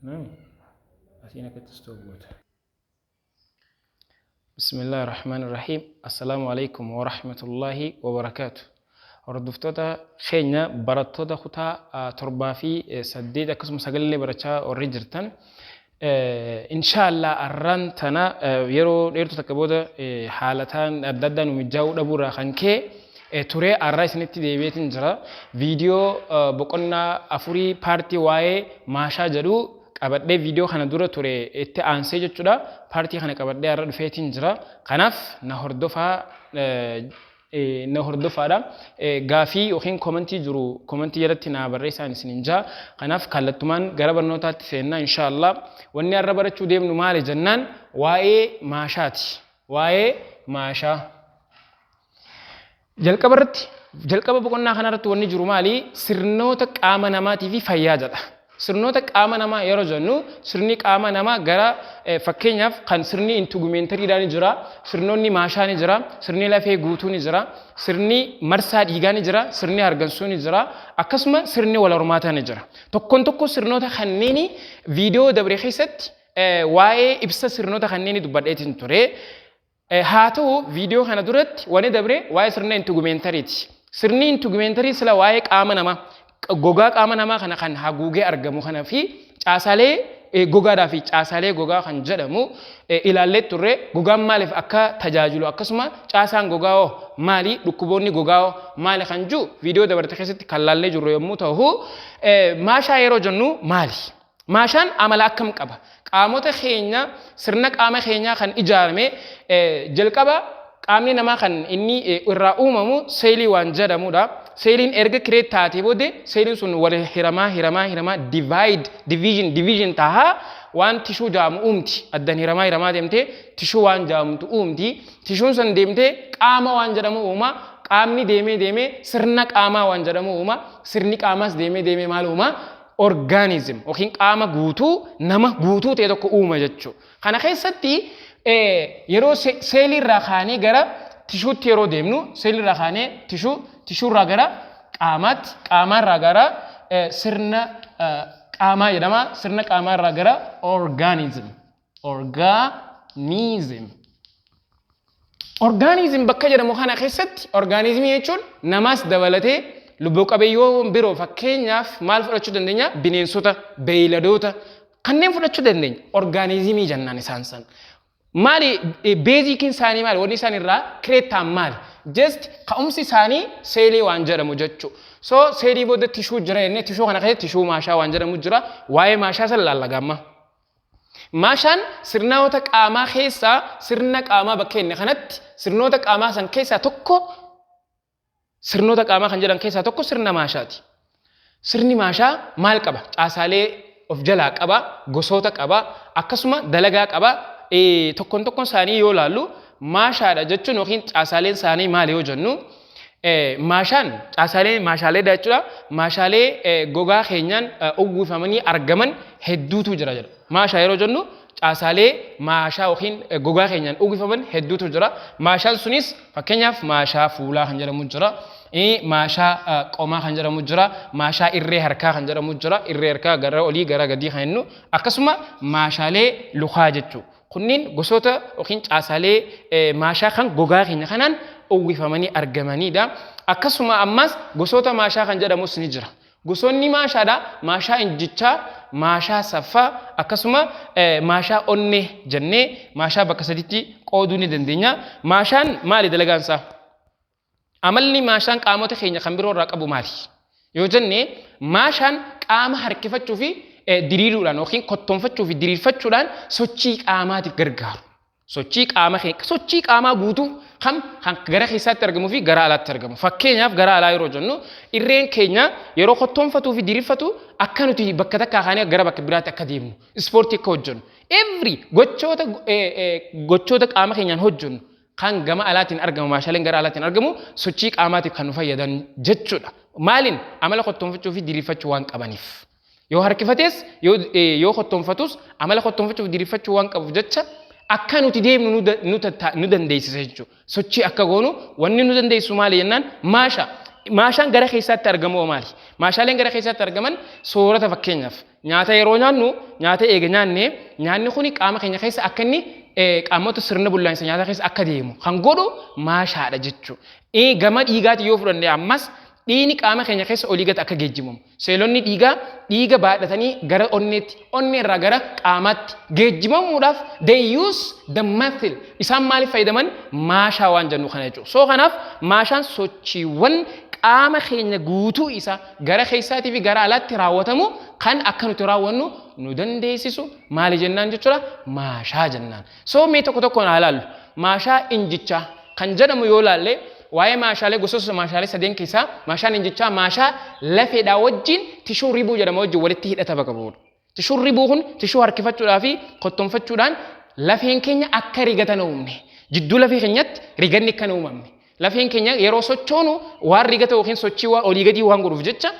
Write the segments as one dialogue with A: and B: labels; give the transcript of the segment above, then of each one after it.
A: نعم أثينا كتستوبوت بسم الله الرحمن الرحيم السلام عليكم ورحمة الله وبركاته وردفتوتا خينا براتوتا خطا تربا في سديد أكسم سجل لي برشا ورجرتن إن شاء الله أرنتنا يرو تكبودا حالتان أددا ومجاو دبورا خنكي توري الرئيس نتي ديبيتن جرا فيديو بقولنا أفوري بارتي واي ماشا جدو qabadde video kana dura ture itti aansee jechuudha party kana qabadde arra dhufeetiin jira kanaaf na hordofaadha gaafii yookiin commentii jiru commentii jalatti na barreessaa isiniin jaa kanaaf kallattumaan gara barnootaatti seenna inshallah wanni arra barachuu deemnu maali jennaan waa'ee maashaati waa'ee maashaa jalqaba boqonnaa kanarratti wanni jiru maali sirnoota qaama namaatii fi fayyaa jedha sirnoota qaama namaa yeroo jennu sirni qaama namaa gara fakkeenyaaf kan sirni intugumentarii jira sirnoonni maashaa ni jira sirni lafee guutuu ni jira sirni marsaa dhiigaa ni jira sirni hargansuu ni jira akkasuma sirni wal hormaataa ni jira tokko sirnoota kanneeni viidiyoo dabre keessatti waa'ee ibsa sirnoota kanneeni dubbadheetiin ture haa ta'u viidiyoo kana duratti wani dabre waa'ee sirna intugumentaariiti sirni intugumentarii sila waa'ee qaama namaa gogaa qaama namaa kana kan haguugee argamu kana fi caasalee gogaadhaa fi caasalee gogaa kan jedhamu ilaallee turre gogaan maaliif akka tajaajilu akkasuma caasaan gogaa maali dhukkuboonni gogaa maali kan jiru viidiyoo dabarte keessatti kan laallee jirru yommuu ta'u maashaa yeroo jennu maali maashaan amala akkam qaba qaamota keenya sirna qaama keenyaa kan ijaarame jalqaba qaamni namaa kan inni irraa uumamu seelii waan jedhamudha seeliin erga kireet taatee booddee seeliin sun wal hiramaa division tahaa waan tishuu jaamu uumti addan hiramaa deemtee tishuu waan jaamtu uumti tishuun san deemtee qaama waan jedhamu uuma qaamni deemee sirna qaamaa waan jedhamu uuma sirni qaamaas deemee maal uuma organism yookiin qaama guutuu nama guutuu ta'e tokko uuma jechuudha kana keessatti yeroo seelii irraa kaanee gara tishuutti yeroo deemnu seelii irraa kaanee tishuu irraa gara qaamaatti qaamaa irraa gara sirna qaamaa jedhama sirna qaamaa irraa gara organism bakka jedhamu kana keessatti organismii jechuun namaas dabalatee lubbuu qabeeyyii biroo fakkeenyaaf maal fudhachuu dandeenya bineensota beeyladoota kanneen fudhachuu dandeenya organismii jennaan isaan san maali beezikiin isaanii maali wanni isaan irraa kireettaan maali just ka'umsi isaanii seelii waan jedhamu jechuudha so seelii booda tishuu jira jennee tishuu kana keessatti tishuu maashaa waan jedhamu jira waa'ee maashaa san laallagamma maashaan sirnoota qaamaa keessaa sirna qaamaa bakka inni kanatti sirnoota qaamaa san keessaa tokko sirnoota qaamaa kan jedhan keessaa tokko sirna maashaati sirni maashaa maal qaba caasaalee of jalaa qaba gosoota qaba akkasuma dalagaa qaba tokkon isaanii yoo laallu maashaadha jechuun yookiin caasaaleen isaanii maali yoo jennu maashaan maashaalee jechuudha maashaalee gogaa keenyaan uwwifamanii argaman hedduutu jira jedha maashaa yeroo jennu caasaalee maashaa yookiin gogaa keenyaan uwwifaman hedduutu jira maashaan sunis fakkeenyaaf maashaa fuulaa kan jedhamu jira maashaa qomaa kan jedhamu jira maashaa irree harkaa kan jedhamu jira irree harkaa gara olii gara gadii kan jennu akkasuma maashaalee lukaa jechuudha kunniin gosoota yookiin caasaalee maashaa kan gogaa keenya kanaan uwwifamanii argamanidha akkasuma ammas gosoota maashaa kan jedhamus ni jira gosoonni maashaadha maashaa injichaa maashaa saffaa akkasuma maashaa onnee jennee maashaa bakka sadiitti qooduu ni dandeenya maashaan maali dalagaan isaa amalli maashaan qaamota keenya kan biroo irraa qabu maali yoo jennee maashaan qaama harkifachuu fi diriiruudhaan yookiin kottoonfachuu fi diriirfachuudhaan sochii qaamaatiif gargaaru sochii qaamaa guutuu kan gara keessaatti argamuu fi gara alaatti argamu fakkeenyaaf gara alaa yeroo jennu irreen keenya yeroo kottoonfatuu fi diriirfatu akka nuti bakka takkaa kaanee gara bakka biraatti akka deemnu ispoortii akka hojjennu every gochoota qaama keenyaan hojjennu kan gama alaatiin argamu maashaaleen gara alaatiin argamu sochii qaamaatiif kan nu fayyadan jechuudha maaliin amala kottoonfachuu fi diriirfachuu waan qabaniif yoo harkifates yoo kottoonfatus amala kottoonfachuu fi diriirfachuu waan qabuuf jecha akka nuti deemnu nu dandeessisa jechuudha sochii akka goonu wanni nu dandeessu maali jennaan maashaa maashaan gara keessaatti argamu maali? Maashaaleen gara keessaatti argaman soorata fakkeenyaaf nyaata yeroo nyaannu nyaata eega nyaanne nyaanni kuni qaama keenya keessa akka inni qaamota sirna bullaa'insa nyaata keessa akka deemu kan godhu maashaadha jechuudha. Gama dhiigaatti yoo fudhanne ammas dhiigni qaama keenya keessa olii gad akka geejjibamu. Seelonni dhiiga baadhatanii gara onneetti, onneerraa gara qaamaatti geejjibamuudhaaf they use the method. Isaan maaliif fayyadaman? Maashaa waan jennu kana jechuudha. So kanaaf maashaan sochiiwwan qaama keenya guutuu isa gara keessaatii fi gara alaatti raawwatamu kan akka nuti raawwannu nu dandeessisu maali jennaan jechuudha? Maashaa jennaan. So mee tokko tokkoon haa ilaallu. Maashaa injichaa kan jedhamu yoo ilaalle waa'ee maashaalee gosoota maashaalee sadeen keessaa maashaan injichaa maashaa lafeedhaa wajjin tishuu ribuu jedhama wajjin walitti hidhata bakka bu'udha. Tishuun ribuu kun tishuu harkifachuudhaa fi kottonfachuudhaan lafeen keenya akka rigatan uumne jidduu lafee keenyatti riganni akka uumamne lafeen keenya yeroo sochoonu waan rigata yookiin sochii waan olii gadii waan godhuuf jecha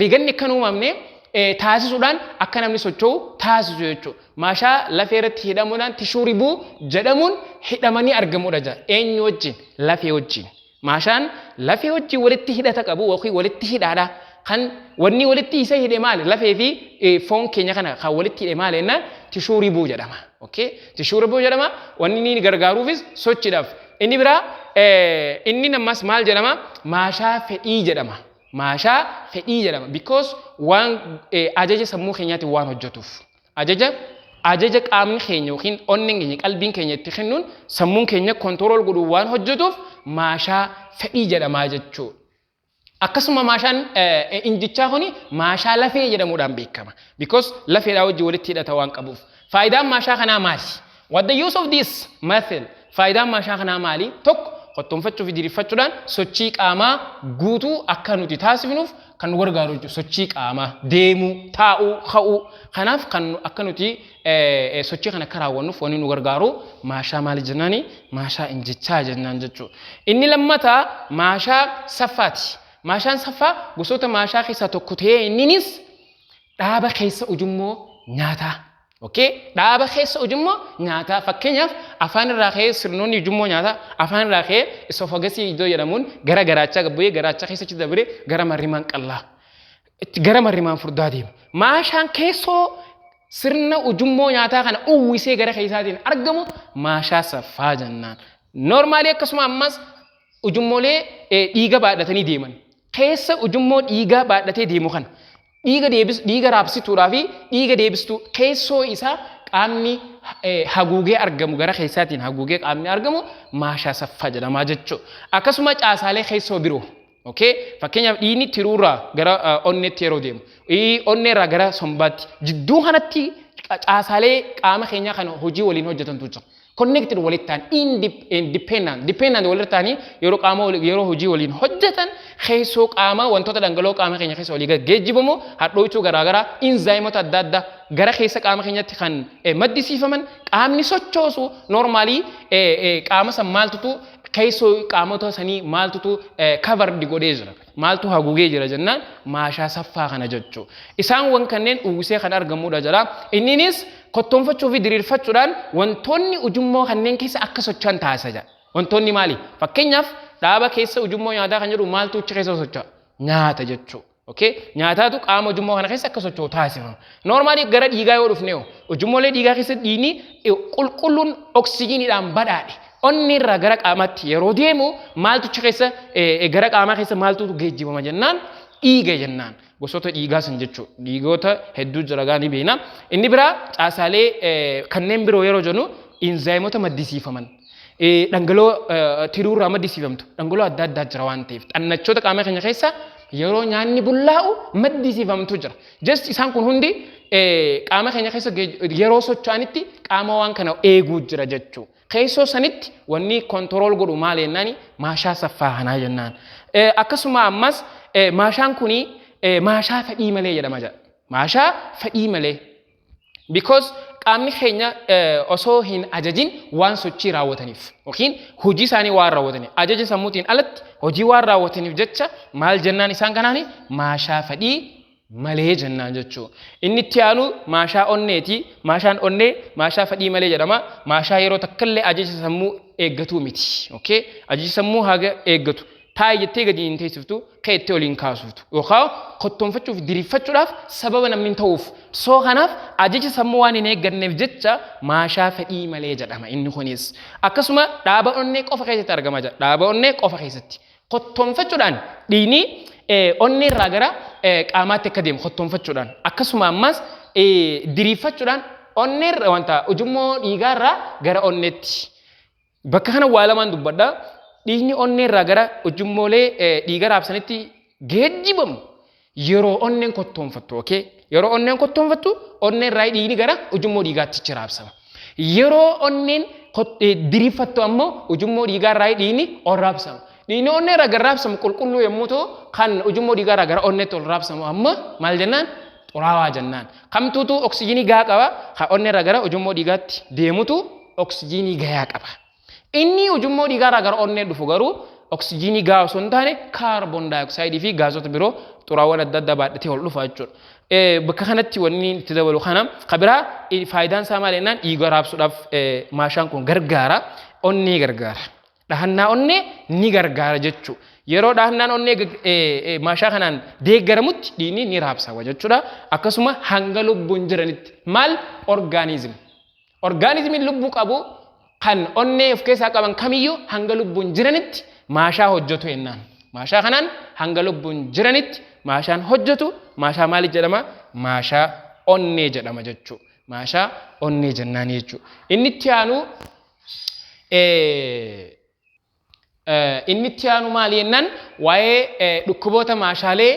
A: riganni akka uumamne taasisuudhaan akka namni socho'u taasisu jechuudha. Maashaa lafee irratti hidhamuudhaan tishuu ribuu jedhamuun hidhamanii argamudha jira. Eenyu wajjin? Lafee wajjin. Maashaan lafee wajjin walitti hidhata qabu yookiin walitti hidhaadha. Kan wanni walitti isa hidhe maali? Lafee fi foon keenya kana kan walitti hidhe maali jennaan tishuu ribuu jedhama. Tishuu ribuu jedhama. Wanni inni gargaaruufis sochiidhaaf. Inni biraa inni namas maal jedhama? Maashaa fedhii jedhama. Maashaa fedhii jedhama. Because waan ajaja sammuu keenyaatti waan hojjetuuf. Ajaja qaamni keenya yookiin onneen keenya qalbiin keenya itti kennuun sammuun keenya kontirool godhu waan hojjetuuf maashaa fedhii jedhama jechuudha. Akkasuma maashaan injichaa kuni maashaa lafee jedhamuudhaan beekama. Because lafeedhaa wajjin walitti hidhata waan qabuuf. Faayidaan maashaa kanaa maali? What the use of this method? Faayidaan maashaa kanaa maali? Tokko kottonfachuu fi diriirfachuudhaan sochii qaamaa guutuu akka nuti taasifnuuf kan nu gargaaru jechuudha. Sochii qaamaa deemuu, taa'uu, ka'uu. Kanaaf kan akka nuti sochii kana akka raawwannuuf wanni nu gargaaru maashaa maali jennaani? Maashaa injichaa jennaan jechuudha. Inni lammataa maashaa saffaati. Maashaan saffaa gosoota maashaa keessaa tokko ta'ee inninis dhaaba keessa ujummoo nyaataa. Dhaaba keessa ujummoo nyaataa. Fakkeenyaaf afaan irraa ka'ee sirnoonni ujummoo nyaataa afaan irraa ka'ee isoofagasii iddoo jedhamuun gara garaachaa gabbu'ee garaachaa keessatti dabree gara marrimaan qallaa gara marrimaan furdaa deema. Maashaan keessoo sirna ujummoo nyaataa kana uwwisee gara keessaatiin argamu maashaa saffaa jennaan. Normaalii akkasuma ammas ujummoolee dhiiga baadhatanii deeman. Keessa ujummoo dhiiga baadhatee deemu kana dhiiga raabsituudhaa fi dhiiga deebistuu keessoo isaa qaamni haguugee argamu gara keessaatiin haguugee qaamni argamu maashaa saffaa jedhama jechuudha. Akkasuma caasaalee keessoo biroo. Fakkeenyaaf dhiigni tiruurraa gara onneetti yeroo deemu, onneerraa gara sombaatti jidduu kanatti caasaalee qaama keenyaa kana hojii waliin hojjetantu jira. Connected walitti ta'an independent walitti ta'anii yeroo hojii waliin hojjetan keessoo qaama wantoota dhangala'oo qaama keenya keessa walii geejjibamu hadhoochuu garaagaraa inzaayimoota adda addaa gara keessa qaama keenyatti kan maddisiifaman qaamni sochoosu normaalii qaama san maaltutu keessoo qaamota sanii maaltutu covered godhee jira. Maaltu haguugee jira jennaan maashaa saffaa kana jechuudha. Isaan wan kanneen uwwisee kan argamudha jira. Inninis kottonfachuu fi diriirfachuudhaan wantoonni ujummoo kanneen keessa akka socho'an taasisa. Wantoonni maali? Fakkeenyaaf dhaaba keessa ujummoo nyaataa kan jedhu maaltu achi keessa socho'a? Nyaata jechuudha. Nyaataatu qaama ujummoo kana keessa akka socho'u taasifama. Normaalii gara dhiigaa yoo dhufne ujummoolee dhiigaa keessa dhiigni qulqulluun oksijiiniidhaan badhaadhe. Onni irraa gara qaamaatti yeroo deemu maaltu achi keessa gara qaamaa keessa maaltu geejjibama jennaan dhiiga jennaan. Gosoota dhiigaa san jechuudha. Dhiigota hedduu jira gaanii beena. Inni biraa caasaalee kanneen biroo yeroo jennu inzaayimoota maddisiifaman. Dhangala'oo tiruurraa maddisiifamtu. Dhangala'oo adda addaa jira waan ta'eef. Xannachoota qaama keenya keessa yeroo nyaanni bullaa'u maddisiifamtu jira. Just isaan kun hundi qaama keenya keessa yeroo socho'anitti qaama waan kana eeguu jira jechuudha. Keessoo sanitti wanni kontirool godhu maal jennaani maashaa saffaa kanaa jennaan. Akkasuma ammas maashaan kuni maashaa fedhii malee jedhama jedha. Maashaa fedhii malee. Because qaamni keenya osoo hin ajajin waan sochii raawwataniif yookiin hojii isaanii waan raawwataniif ajaja sammuutiin alatti hojii waan raawwataniif jecha maal jennaan isaan kanaani maashaa fedhii malee jennaan jechuudha. Inni itti aanu maashaa onneeti. Maashaan onnee maashaa fedhii malee jedhama. Maashaa yeroo takkallee ajaja sammuu eeggatu miti. Ajaja sammuu haga eeggatu. taa'ee jettee gadi hin teessiftu keettee oliin kaasuftu yookaan kottoonfachuuf diriirfachuudhaaf sababa namni ta'uuf soo kanaaf ajaja sammuu waan hin eegganneef jecha maashaa fedhii malee jedhama inni kunis akkasuma dhaaba onnee qofa keessatti argama jedha dhaaba onnee qofa keessatti kottoonfachuudhaan dhiigni onnee irraa gara qaamaatti akka deemu kottoonfachuudhaan akkasuma ammas diriirfachuudhaan onnee irraa wanta ujummoo dhiigaa irraa gara onneetti bakka kana waa lamaan dubbadha dhiigni onnee irraa gara ujummoolee dhiiga raabsanitti geejjibamu yeroo onneen kottoonfattu okay yeroo onneen kottoonfattu onnee irraa dhiigni gara ujummoo dhiigaatti raabsama yeroo onneen diriirfattu ammoo ujummoo dhiigaa irraa dhiigni ol raabsama dhiigni onnee irraa gara raabsamu qulqulluu yommuu ta'u kan ujummoo dhiigaa irraa gara onneetti ol raabsamu ammoo maal jennaan xuraawaa jennaan kamtuutu oksijiinii gahaa qaba kan onnee irraa gara ujummoo dhiigaatti deemutu oksijiinii gahaa qaba inni ujummoo dhiigaa irraa gara onnee dhufu garuu oksijiinii gahaa osoo hin taane kaarboon daayoksayidii fi gaazota biroo xuraawwan adda addaa baadhatee ol dhufa jechuudha. Bakka kanatti wanni itti dabalu kana kabiraa faayidaan isaa maal jennaan dhiiga raabsuudhaaf maashaan kun gargaara onnee gargaara dhahannaa onnee ni gargaara jechuudha. Yeroo dhahannaan onnee maashaa kanaan deeggaramutti dhiigni ni raabsawa jechuudha. Akkasuma hanga lubbuun jiranitti maal orgaanizimiin lubbuu qabu kan onnee of keessaa qaban kamiyyuu hanga lubbuun jiranitti maashaa hojjetu jennaan. Maashaa kanaan hanga lubbuun jiranitti maashaan hojjetu maashaa maaliif jedhama? Maashaa onnee jedhama jechuudha. Maashaa onnee jennaan jechuudha. Inni itti aanu maali jennaan waa'ee dhukkuboota maashaalee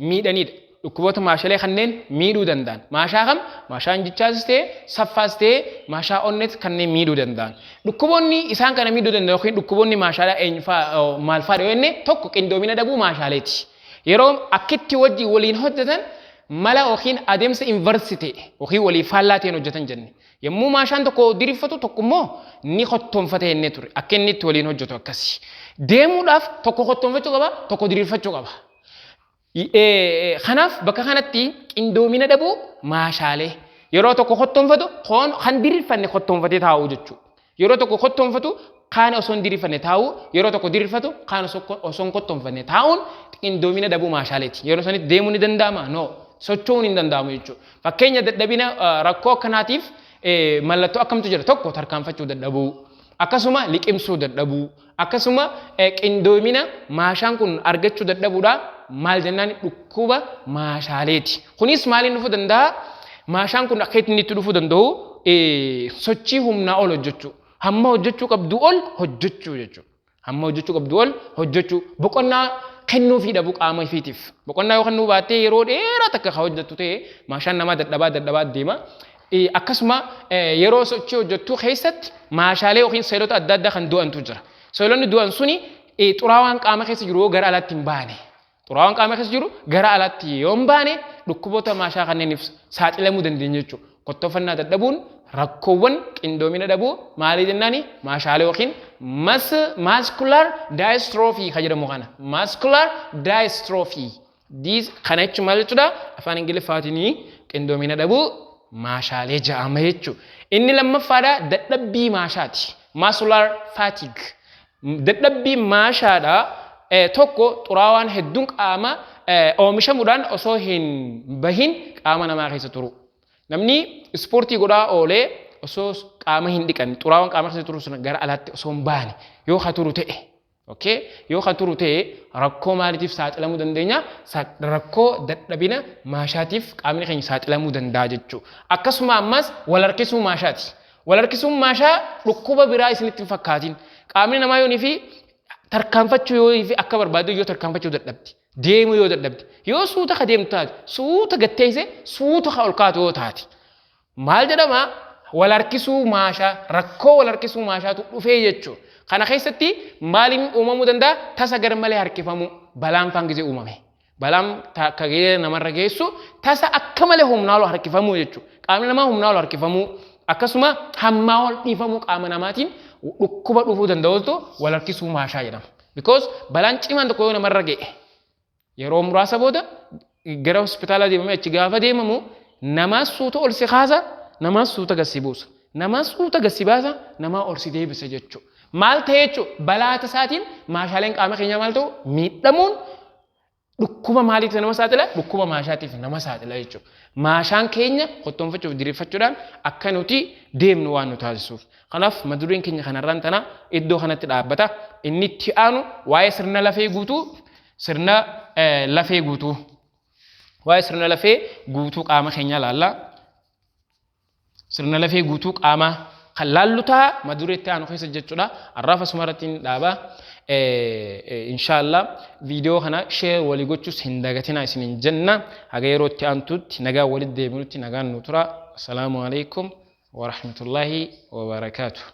A: miidhanidha. Dhukkuboota maashaalee kanneen miidhuu danda'an. Maashaa kam? Maashaan jichaas ta'e saffaas ta'e maashaa onnees kanneen miidhuu danda'an. Dhukkuboonni isaan kana miidhuu danda'an yookiin dhukkuboonni maashaalee maal fa'aadha yoo jenne tokko qindoomina dhabuu maashaaleeti. Yeroo akkitti wajjin waliin hojjetan mala yookiin adeemsa inversite yookiin walii faallaa ta'een hojjetan jenne. Yommuu maashaan tokko diriirfatu tokko immoo ni kottoonfata jennee ture. Akka inni itti waliin hojjetu akkasi. Deemuudhaaf tokko kottoonfachuu qaba tokko diriirfachuu qaba. Kanaaf bakka kanatti qindoomina dhabuu maashaalee yeroo tokko kottoonfatu kan diriirfanne kottoonfatee taa'uu jechuudha. Yeroo tokko kottoonfatu kaan osoo hin diriirfanne taa'uu yeroo tokko diriirfatu kaan osoo hin kottoonfanne taa'uun qindoomina dhabuu maashaaleeti. Yeroo sanitti deemuu ni danda'ama? No. Socho'uun hin danda'amu jechuudha. Fakkeenya dadhabina rakkoo akkanaatiif mallattoo akkamtu jira tokko tarkaanfachuu dadhabuu akkasuma liqimsuu dadhabuu akkasuma qindoomina maashaan kun argachuu dadhabuudha maal jennaan dhukkuba maashaaleeti. Kunis maaliin dhufuu danda'a? Maashaan kun akka inni itti dhufuu danda'u sochii humnaa ol hojjechuu hamma hojjechuu qabdu ol hojjechuu jechuudha. Hamma hojjechuu qabdu ol hojjechuu boqonnaa kennuu fi dhabuu qaama ifiitiif boqonnaa yoo kennuu baattee yeroo dheeraa takka kan hojjettu ta'e maashaan namaa dadhabaa deema. Akkasuma yeroo sochii hojjettu keessatti maashaalee yookiin seelota adda addaa kan du'antu jira. Seelonni du'an suni xuraawaan qaama keessa jiru yoo gara alaatti hin baane xuraawaan qaama keessa jiru gara alaatti yoo hin baane dhukkuboota maashaa kanneeniif saaxilamuu dandeenya jechuudha. Kottoofannaa dadhabuun rakkoowwan qindoomina dhabuu maalii jennaani maashaalee yookiin muscular dystrophy kan jedhamu kana muscular dystrophy kana jechuun maal jechuudha afaan ingiliffaatiin qindoomina dhabuu maashaalee jedhama jechuudha. Inni lammaffaadha dadhabbii maashaati. Muscular fatigue. Dadhabbii maashaadha tokko xuraawaan hedduun qaama oomishamuudhaan osoo hin bahin qaama namaa keessa turu. Namni ispoortii godhaa oolee osoo qaama hin dhiqan xuraawaan qaama keessa turu sun gara alaatti osoo hin baane yoo haturu ta'e. Okay? Yoo haturu ta'e rakkoo maaliitiif saaxilamuu dandeenya? Rakkoo dadhabina maashaatiif qaamni keenya saaxilamuu danda'a jechuudha. Akkasuma ammas wal harkisuu maashaati. Wal harkisuun maashaa dhukkuba biraa isinitti hin fakkaatin. Qaamni namaa yoonii fi tarkaanfachuu yoo fi akka barbaadu yoo tarkaanfachuu dadhabdi. Deemuu yoo dadhabdi. Yoo suuta ka deemtu taate suuta gatteesse suuta ka ol kaatu yoo taate. Maal jedhama? Wal harkisuu maashaa rakkoo wal harkisuu maashaatu dhufee jechuudha. Kana keessatti maaliin uumamuu danda'a? Tasa garmalee harkifamu balaan faan gisee uumame. Balaan kagee namarra geessu tasa akka malee humnaa ol harkifamuu jechuudha. Qaamni namaa humnaa ol harkifamuu akkasuma hammaa ol dhiifamuu qaama namaatiin dhukkuba dhufuu danda'utu wal harkisuu maashaa jedhama. Because balaan cimaan tokko yoo namarra ga'e yeroo muraasa booda gara hospitaalaa deemamee achi gaafa deemamu namaas suuta ol si kaasa namaas suuta gassi buusa. Namaas suuta gassi baasa namaa ol si deebisa jechuudha. maal ta'e jechuudha balaata isaatiin maashaaleen qaama keenyaa maal ta'u miidhamuun dhukkuba maaliif nama saaxila dhukkuba maashaatiif nama saaxila jechuudha. Maashaan keenya qottoonfachuuf diriirfachuudhaan akka nuti deemnu waan nu taasisuuf. Kanaaf madureen keenya kanarraan tana iddoo kanatti dhaabbata. Inni itti aanu waa'ee sirna lafee guutuu waa'ee sirna lafee guutuu qaama keenya laalla. Sirna lafee guutuu qaama kan laallu ta'a madureetti aanu keessa jechuudha. Arraafa sumarratti dhaaba. Inshallah video kana share walii gochuus hin dagatina isinin jenna. Haga yerootti aantutti nagaa walitti deebinutti nagaan nu tura. Assalaamu alaykum wa rahmatullahi wa barakatuh.